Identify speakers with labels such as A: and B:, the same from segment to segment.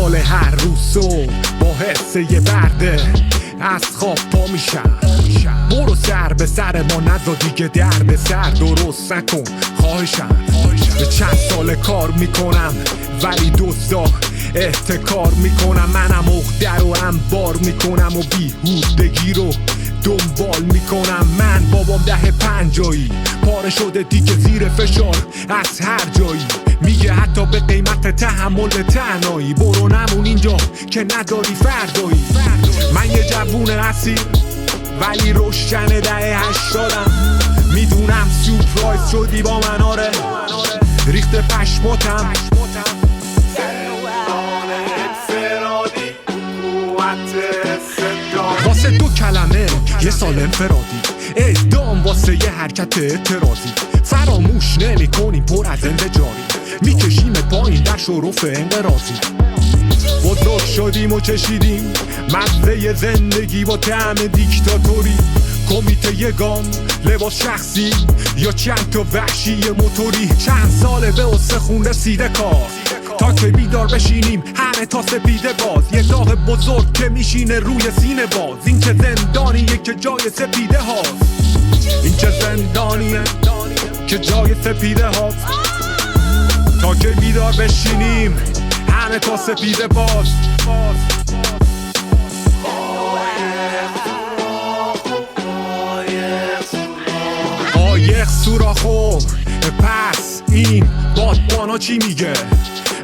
A: سال هر روز صبح با حسه یه برده از خواب پا میشم. برو سر به سر ما نزا دیگه در به سر درست نکن خواهشم. چند سال کار میکنم ولی دوستا احتکار میکنم. منم اخده رو انبار میکنم و بیهودگی رو دنبال میکنم. من بابام 50 پاره شده دیگه زیر فشار از هر جایی. میگه حتی به قیمت تحمل تنهایی برو نمون اینجا که نداری فردایی. من یه جوون اسیر ولی روشن 80م. میدونم سورپرایز شدی با من آره ریخته پشماتم. واسه 2 کلمه یه سال انفرادی اعدام واسه یه حرکت اعتراضی. فراموش نمی کنیم پر از انفجاری میکشیم پایین در شرف انقراضی. بزرگ شدیم و چشیدیم مزه زندگی با طعم دیکتاتوری. کمیته یه گام لباس شخصی یا چند تا وحشی موتوری. چند ساله به استخون رسیده کار تا که بیدار بشینیم همه تا سپیده باز. یه داغ بزرگ که میشینه روی سینه باز. این چه زندانیه که جای سپیده هاست. این چه زندانیه که جای سپیده هاست. تا که بیدار بشینیم همه تا سپیده باز. قایق سوراخو پس این بادبانا چی میگه؟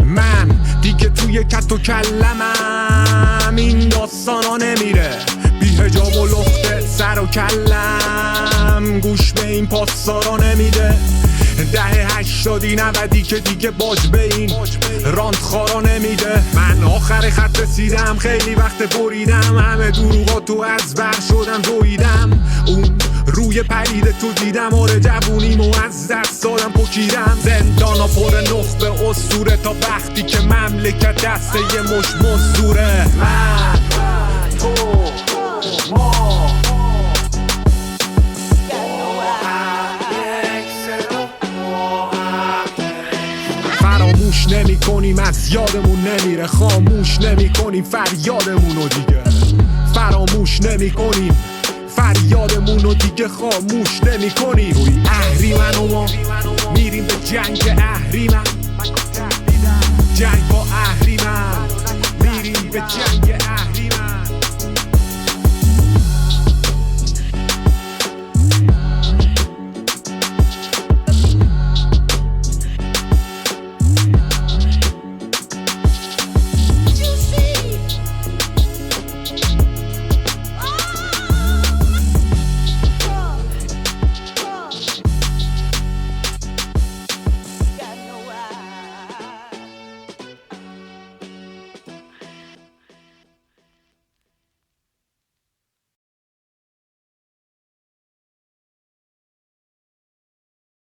A: من دیگه توی کت و کلمم این داستانا نمیره. بی حجاب و لخته سر و کلم گوش به این پاسارا نمیده. 80 90 که دیگه باج به این راند خارا نمیده. من آخر خط رسیدم خیلی وقت بریدم. همه دروغاتو از بر شدم دویدم. اون روی پرید تو دیدم آره جوونیمو از دست دادم پکیدم. زندانا پر نخبه اسطوره تا وقتی که مملکت دسته یه مش مزدوره. من تو ما فراموش نمی کنیم از یادمون نمیره. خاموش نمی کنیم فریادمونو دیگه. فراموش نمی کنیم فریادمونو دیگه. خاموش نمی کنیم. روی اهریمن و ما میریم به جنگ اهریمن.